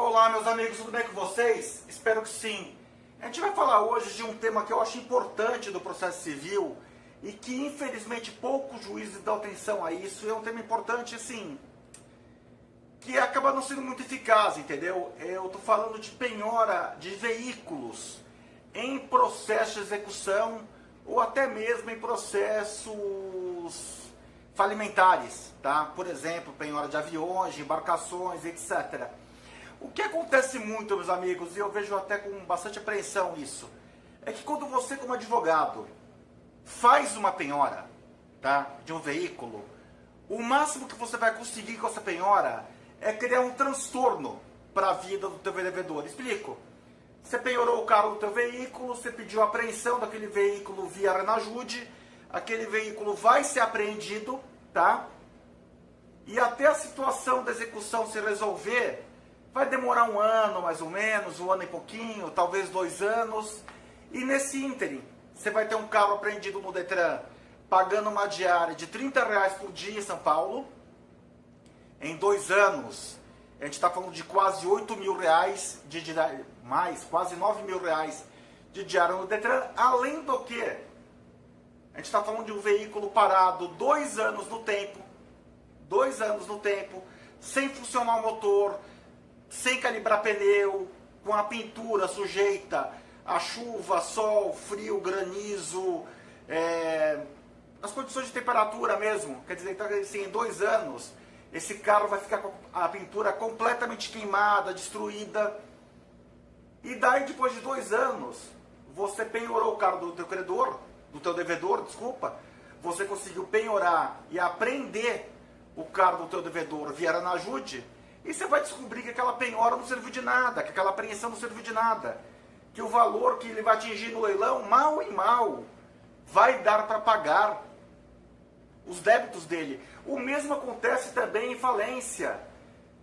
Olá, meus amigos, tudo bem com vocês? Espero que sim. A gente vai falar hoje de um tema que eu acho importante do processo civil e que, infelizmente, poucos juízes dão atenção a isso. É um tema importante, assim, que acaba não sendo muito eficaz, entendeu? Eu estou falando de penhora de veículos em processo de execução ou até mesmo em processos falimentares, tá? Por exemplo, penhora de aviões, de embarcações, etc. O que acontece muito, meus amigos, e eu vejo até com bastante apreensão isso, é que quando você, como advogado, faz uma penhora, tá, de um veículo, o máximo que você vai conseguir com essa penhora é criar um transtorno para a vida do teu devedor. Explico. Você penhorou o carro do teu veículo, você pediu a apreensão daquele veículo via Renajude, aquele veículo vai ser apreendido, tá? E até a situação da execução se resolver, vai demorar um ano mais ou menos, um ano e pouquinho, talvez 2 anos. E nesse ínterim, você vai ter um carro apreendido no Detran, pagando uma diária de R$30 por dia em São Paulo. Em 2 anos, a gente está falando de quase R$8.000 de diária, mais quase R$9.000 de diária no Detran. Além do que, a gente está falando de um veículo parado 2 anos no tempo, 2 anos no tempo, sem funcionar o motor, sem calibrar pneu, com a pintura sujeita a chuva, sol, frio, granizo, as condições de temperatura mesmo. Quer dizer, então, assim, em 2 anos, esse carro vai ficar com a pintura completamente queimada, destruída. E daí, depois de 2 anos, você penhorou o carro do teu credor, do teu devedor, desculpa, você conseguiu penhorar e apreender o carro do teu devedor via Renajude, e você vai descobrir que aquela penhora não serviu de nada, que aquela apreensão não serviu de nada, que o valor que ele vai atingir no leilão, mal e mal, vai dar para pagar os débitos dele. O mesmo acontece também em falência.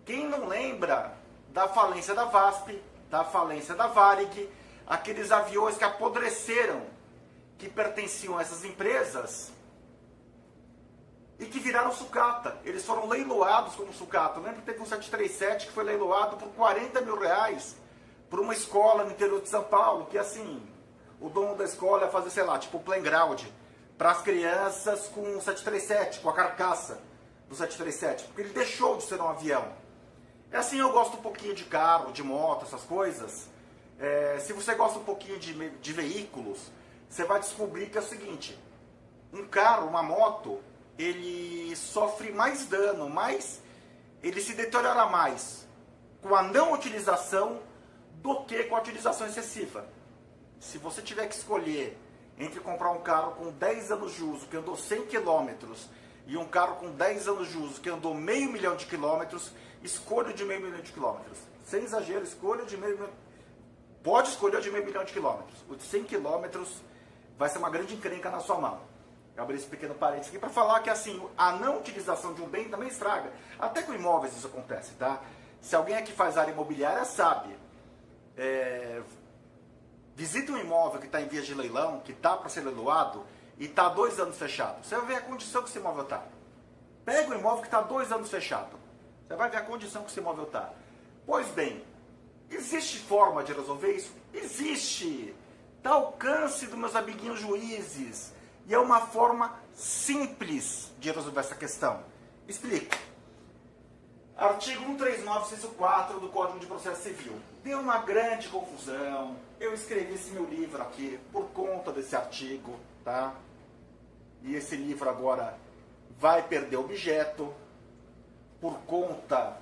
Quem não lembra da falência da VASP, da falência da Varig, aqueles aviões que apodreceram, que pertenciam a essas empresas e que viraram sucata. Eles foram leiloados como sucata. Lembra que teve um 737 que foi leiloado por R$40.000 por uma escola no interior de São Paulo, que assim, o dono da escola ia fazer, sei lá, tipo playground para as crianças com o 737, com a carcaça do 737, porque ele deixou de ser um avião. É assim, eu gosto um pouquinho de carro, de moto, essas coisas. Se você gosta um pouquinho de veículos, você vai descobrir que é o seguinte: um carro, uma moto, ele sofre mais dano, ele se deteriora mais com a não utilização do que com a utilização excessiva. Se você tiver que escolher entre comprar um carro com 10 anos de uso, que andou 100 km, e um carro com 10 anos de uso, que andou meio milhão de quilômetros, escolha de meio milhão de quilômetros. Sem exagero, escolha de meio milhão. Pode escolher de meio milhão de quilômetros. O de 100 quilômetros vai ser uma grande encrenca na sua mão. Eu abri esse pequeno parênteses aqui para falar que assim, a não utilização de um bem também estraga. Até com imóveis isso acontece, tá? Se alguém aqui faz área imobiliária, sabe. Visita um imóvel que está em vias de leilão, que está para ser leiloado, e está 2 anos fechado. Você vai ver a condição que esse imóvel está. Pega o imóvel que está 2 anos fechado. Você vai ver a condição que esse imóvel está. Pois bem, existe forma de resolver isso? Existe! Está ao alcance dos meus amiguinhos juízes. E é uma forma simples de resolver essa questão. Explico. Artigo 139, inciso 4 do Código de Processo Civil. Deu uma grande confusão. Eu escrevi esse meu livro aqui por conta desse artigo, tá? E esse livro agora vai perder objeto por conta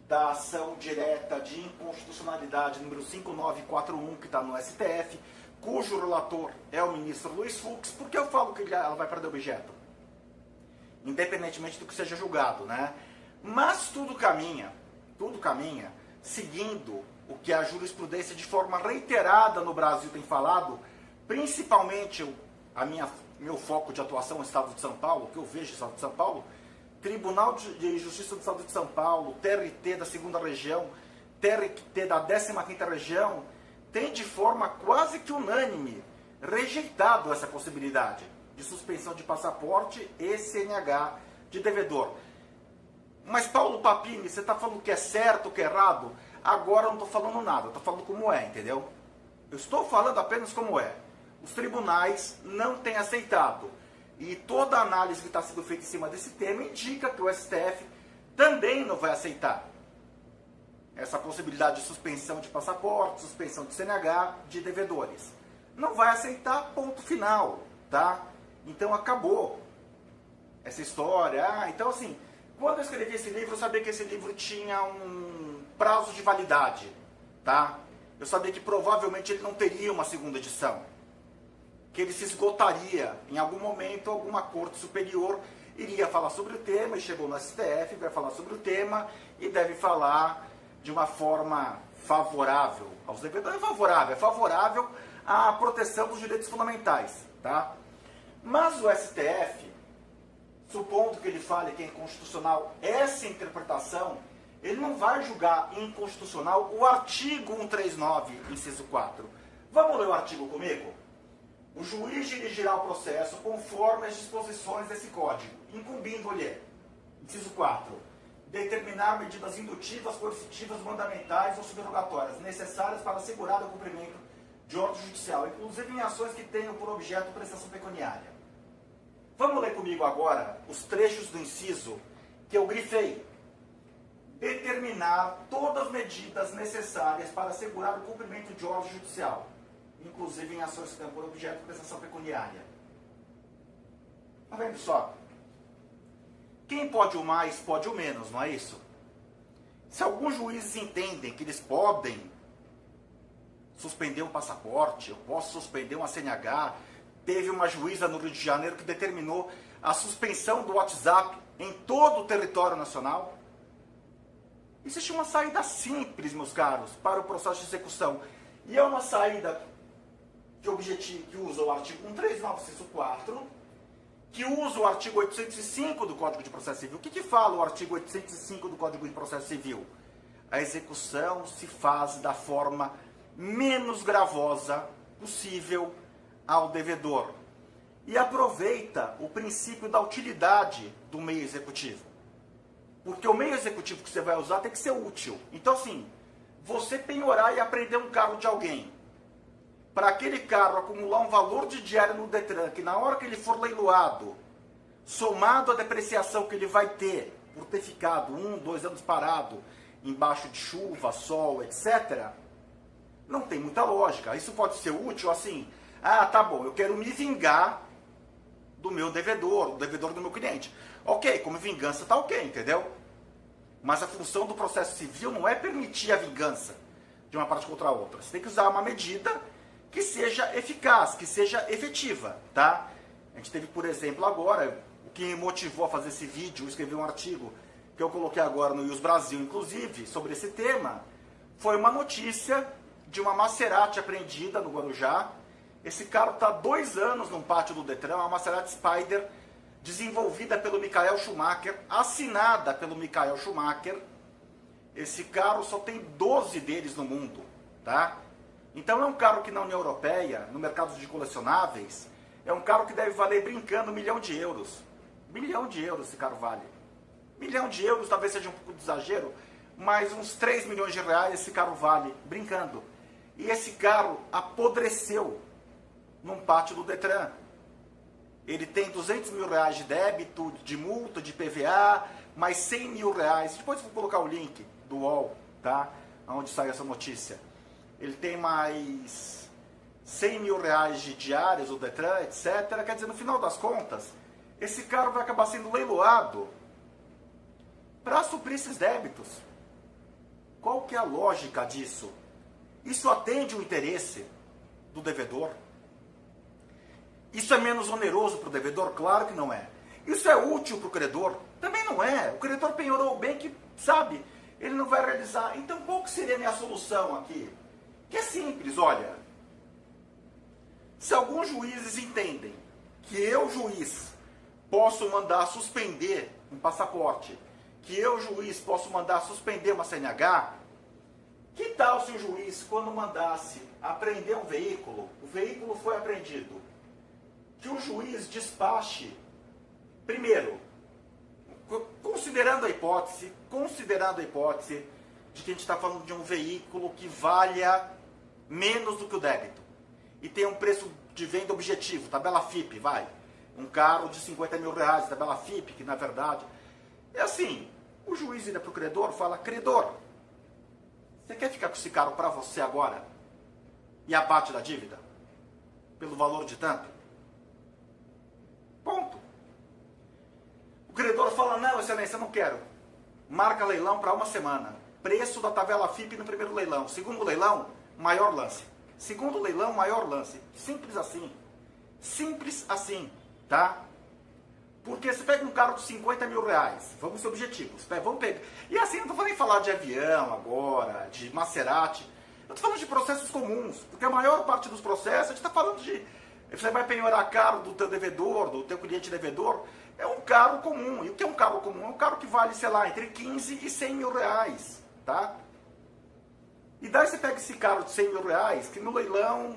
da ação direta de inconstitucionalidade número 5941, que está no STF, cujo relator é o ministro Luiz Fux. Por que eu falo que ela vai perder objeto? Independentemente do que seja julgado, né? Mas tudo caminha seguindo o que a jurisprudência de forma reiterada no Brasil tem falado, principalmente meu foco de atuação no Estado de São Paulo, que eu vejo no Estado de São Paulo, Tribunal de Justiça do Estado de São Paulo, TRT da 2ª Região, TRT da 15ª Região, tem de forma quase que unânime rejeitado essa possibilidade de suspensão de passaporte e CNH de devedor. Mas Paulo Papini, você está falando que é certo ou que é errado? Agora eu não estou falando nada, eu estou falando como é, entendeu? Eu estou falando apenas como é. Os tribunais não têm aceitado. E toda a análise que está sendo feita em cima desse tema indica que o STF também não vai aceitar essa possibilidade de suspensão de passaporte, suspensão de CNH, de devedores. Não vai aceitar, ponto final, tá? Então acabou essa história. Então assim, quando eu escrevi esse livro, eu sabia que esse livro tinha um prazo de validade, tá? Eu sabia que provavelmente ele não teria uma segunda edição, que ele se esgotaria em algum momento, alguma corte superior iria falar sobre o tema, e chegou no STF, vai falar sobre o tema e deve falar de uma forma favorável aos devedores. É favorável à proteção dos direitos fundamentais, tá? Mas o STF, supondo que ele fale que é inconstitucional essa interpretação, ele não vai julgar inconstitucional o artigo 139, inciso 4. Vamos ler o artigo comigo? O juiz dirigirá o processo conforme as disposições desse código, incumbindo-lhe, inciso 4, determinar medidas indutivas, coercitivas, mandamentais ou subrogatórias necessárias para assegurar o cumprimento de ordem judicial, inclusive em ações que tenham por objeto prestação pecuniária. Vamos ler comigo agora os trechos do inciso que eu grifei. Determinar todas as medidas necessárias para assegurar o cumprimento de ordem judicial, inclusive em ações que tenham por objeto prestação pecuniária. Tá vendo só? Quem pode o mais, pode o menos, não é isso? Se alguns juízes entendem que eles podem suspender um passaporte, eu posso suspender uma CNH, teve uma juíza no Rio de Janeiro que determinou a suspensão do WhatsApp em todo o território nacional. Existe uma saída simples, meus caros, para o processo de execução. E é uma saída que usa o artigo 139, inciso 4, que usa o artigo 805 do Código de Processo Civil. O que fala o artigo 805 do Código de Processo Civil? A execução se faz da forma menos gravosa possível ao devedor. E aproveita o princípio da utilidade do meio executivo. Porque o meio executivo que você vai usar tem que ser útil. Então assim, você penhorar e apreender um carro de alguém, para aquele carro acumular um valor de diária no Detran, que na hora que ele for leiloado, somado à depreciação que ele vai ter por ter ficado 1, 2 anos parado, embaixo de chuva, sol, etc., não tem muita lógica. Isso pode ser útil assim, tá bom, eu quero me vingar do meu devedor, do devedor do meu cliente. Ok, como vingança tá ok, entendeu? Mas a função do processo civil não é permitir a vingança de uma parte contra a outra. Você tem que usar uma medida que seja eficaz, que seja efetiva, tá? A gente teve, por exemplo, agora, o que me motivou a fazer esse vídeo, escrever um artigo que eu coloquei agora no News Brasil, inclusive, sobre esse tema, foi uma notícia de uma Maserati apreendida no Guarujá. Esse carro está há 2 anos no pátio do Detran, uma Maserati Spider, desenvolvida pelo Michael Schumacher, assinada pelo Michael Schumacher. Esse carro só tem 12 deles no mundo, tá? Então é um carro que na União Europeia, no mercado de colecionáveis, é um carro que deve valer brincando 1 milhão de euros. 1 milhão de euros esse carro vale. 1 milhão de euros talvez seja um pouco de exagero, mas uns 3 milhões de reais esse carro vale, brincando. E esse carro apodreceu num pátio do Detran. Ele tem 200 mil reais de débito, de multa, de PVA, mais 100 mil reais. Depois eu vou colocar o link do UOL, tá? Onde sai essa notícia. Ele tem mais 100 mil reais de diárias, o Detran, etc. Quer dizer, no final das contas, esse carro vai acabar sendo leiloado para suprir esses débitos. Qual que é a lógica disso? Isso atende o interesse do devedor? Isso é menos oneroso para o devedor? Claro que não é. Isso é útil para o credor? Também não é. O credor penhorou o bem que, sabe, ele não vai realizar. Então, qual que seria a minha solução aqui? Que é simples, olha. Se alguns juízes entendem que eu, juiz, posso mandar suspender um passaporte, que eu, juiz, posso mandar suspender uma CNH, que tal se o juiz, quando mandasse apreender um veículo, o veículo foi apreendido, que o juiz despache, primeiro, considerando a hipótese, de que a gente está falando de um veículo que valha menos do que o débito e tem um preço de venda objetivo, tabela FIP, vai. Um carro de 50 mil reais, tabela FIP, que na verdade é assim, o juiz vira para o credor e fala, credor, você quer ficar com esse carro para você agora e abate da dívida? Pelo valor de tanto? Ponto. O credor fala, não, excelência, eu não quero. Marca leilão para uma semana. Preço da tabela FIP no primeiro leilão. Segundo leilão, maior lance. Segundo leilão, maior lance. Simples assim. Simples assim, tá? Porque você pega um carro de 50 mil reais, vamos ser objetivos, né? Vamos pegar. E assim, eu não vou nem falar de avião agora, de Maserati. Eu estou falando de processos comuns, porque a maior parte dos processos, a gente está falando de... Você vai penhorar carro do teu devedor, do teu cliente devedor, é um carro comum. E o que é um carro comum? É um carro que vale, sei lá, entre 15 e 100 mil reais, tá? E daí você pega esse carro de 100 mil reais, que no leilão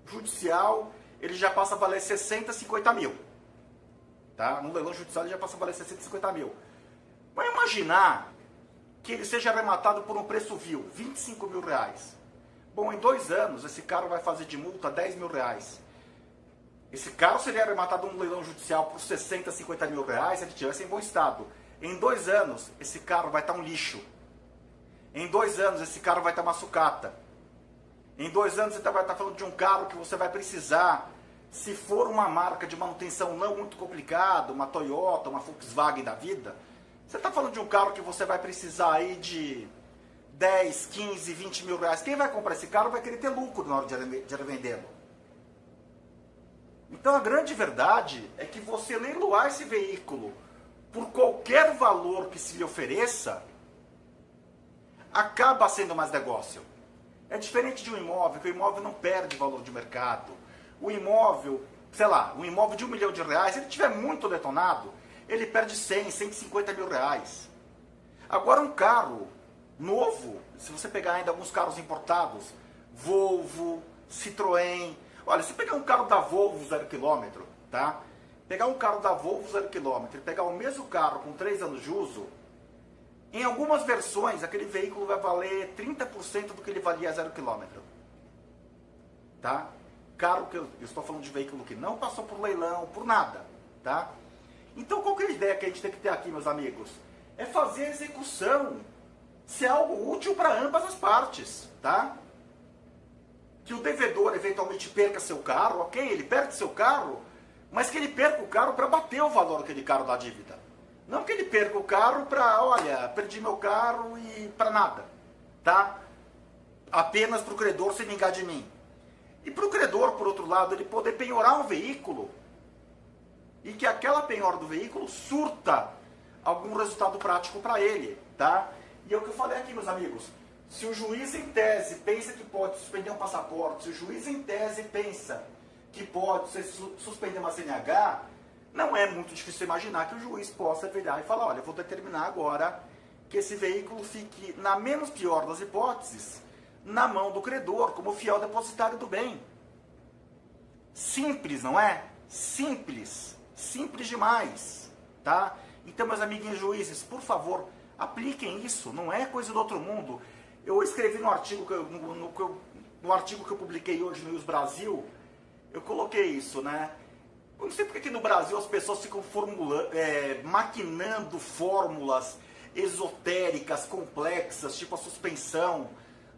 judicial ele já passa a valer 60, 50 mil. Tá? No leilão judicial ele já passa a valer 60, 50 mil. Vai imaginar que ele seja arrematado por um preço vil, 25 mil reais. Bom, em 2 anos esse carro vai fazer de multa 10 mil reais. Esse carro seria arrematado no leilão judicial por 60, 50 mil reais se ele estivesse em bom estado. Em 2 anos esse carro vai estar um lixo. Em 2 anos esse carro vai estar uma sucata. Em 2 anos você vai estar falando de um carro que você vai precisar, se for uma marca de manutenção não muito complicada, uma Toyota, uma Volkswagen da vida, você está falando de um carro que você vai precisar aí de 10, 15, 20 mil reais. Quem vai comprar esse carro vai querer ter lucro na hora de revendê-lo. Então a grande verdade é que você leiloar esse veículo por qualquer valor que se lhe ofereça, acaba sendo mais negócio. É diferente de um imóvel, que o imóvel não perde valor de mercado. O imóvel, sei lá, um imóvel de 1 milhão de reais, se ele estiver muito detonado, ele perde 100, 150 mil reais. Agora um carro novo, se você pegar ainda alguns carros importados, Volvo, Citroën, olha, se pegar um carro da Volvo 0 km, tá? Pegar um carro da Volvo 0 km e pegar o mesmo carro com 3 anos de uso, em algumas versões aquele veículo vai valer 30% do que ele valia a 0 km. Tá? Carro que eu estou falando de veículo que não passou por leilão, por nada, tá? Então qual que é a ideia que a gente tem que ter aqui, meus amigos? É fazer a execução ser algo útil para ambas as partes, tá? Que o devedor eventualmente perca seu carro, ok, ele perde seu carro, mas que ele perca o carro para bater o valor daquele carro da dívida. Não que ele perca o carro para, olha, perdi meu carro e para nada, tá? Apenas para o credor se vingar de mim. E para o credor, por outro lado, ele poder penhorar um veículo e que aquela penhora do veículo surta algum resultado prático para ele, tá? E é o que eu falei aqui, meus amigos. Se o juiz em tese pensa que pode suspender um passaporte, se o juiz em tese pensa que pode suspender uma CNH, não é muito difícil imaginar que o juiz possa virar e falar, olha, eu vou determinar agora que esse veículo fique, na menos pior das hipóteses, na mão do credor, como fiel depositário do bem. Simples, não é? Simples. Simples demais, tá? Então, meus amiguinhos juízes, por favor, apliquem isso, não é coisa do outro mundo. Eu escrevi no artigo no artigo que eu publiquei hoje no News Brasil, eu coloquei isso, né? Eu não sei porque que no Brasil as pessoas ficam maquinando fórmulas esotéricas, complexas, tipo a suspensão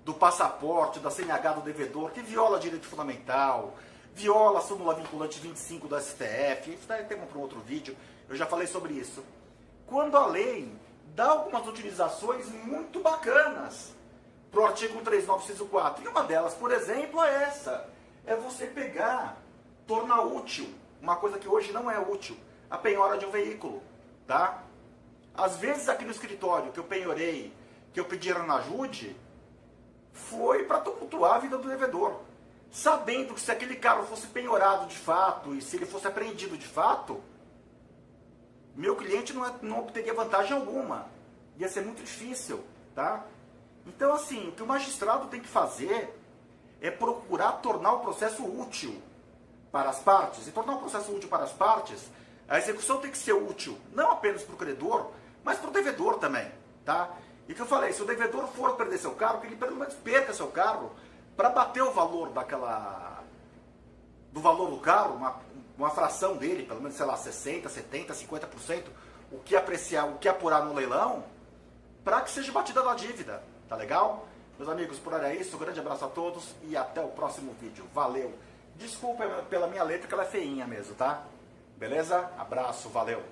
do passaporte, da CNH do devedor, que viola direito fundamental, viola a súmula vinculante 25 do STF, isso daí tem para um outro vídeo, eu já falei sobre isso. Quando a lei dá algumas utilizações muito bacanas para o artigo 139, e uma delas, por exemplo, é essa, é você pegar, tornar útil, uma coisa que hoje não é útil, a penhora de um veículo, tá? Às vezes aqui no escritório que eu penhorei, que eu pedi na ajude, foi para tumultuar a vida do devedor. Sabendo que se aquele carro fosse penhorado de fato e se ele fosse apreendido de fato, meu cliente não obteria vantagem alguma. Ia ser muito difícil, tá? Então, assim, o que o magistrado tem que fazer é procurar tornar o processo útil para as partes. E tornar o processo útil para as partes, a execução tem que ser útil, não apenas para o credor, mas para o devedor também, tá? E que eu falei, se o devedor for perder seu carro, que ele pelo menos perca seu carro para bater o valor do valor do carro, uma fração dele, pelo menos, sei lá, 60%, 70%, 50%, o que apurar no leilão, para que seja batida na dívida, tá legal? Meus amigos, por hora é isso, um grande abraço a todos e até o próximo vídeo. Valeu! Desculpa pela minha letra que ela é feinha mesmo, tá? Beleza? Abraço, valeu!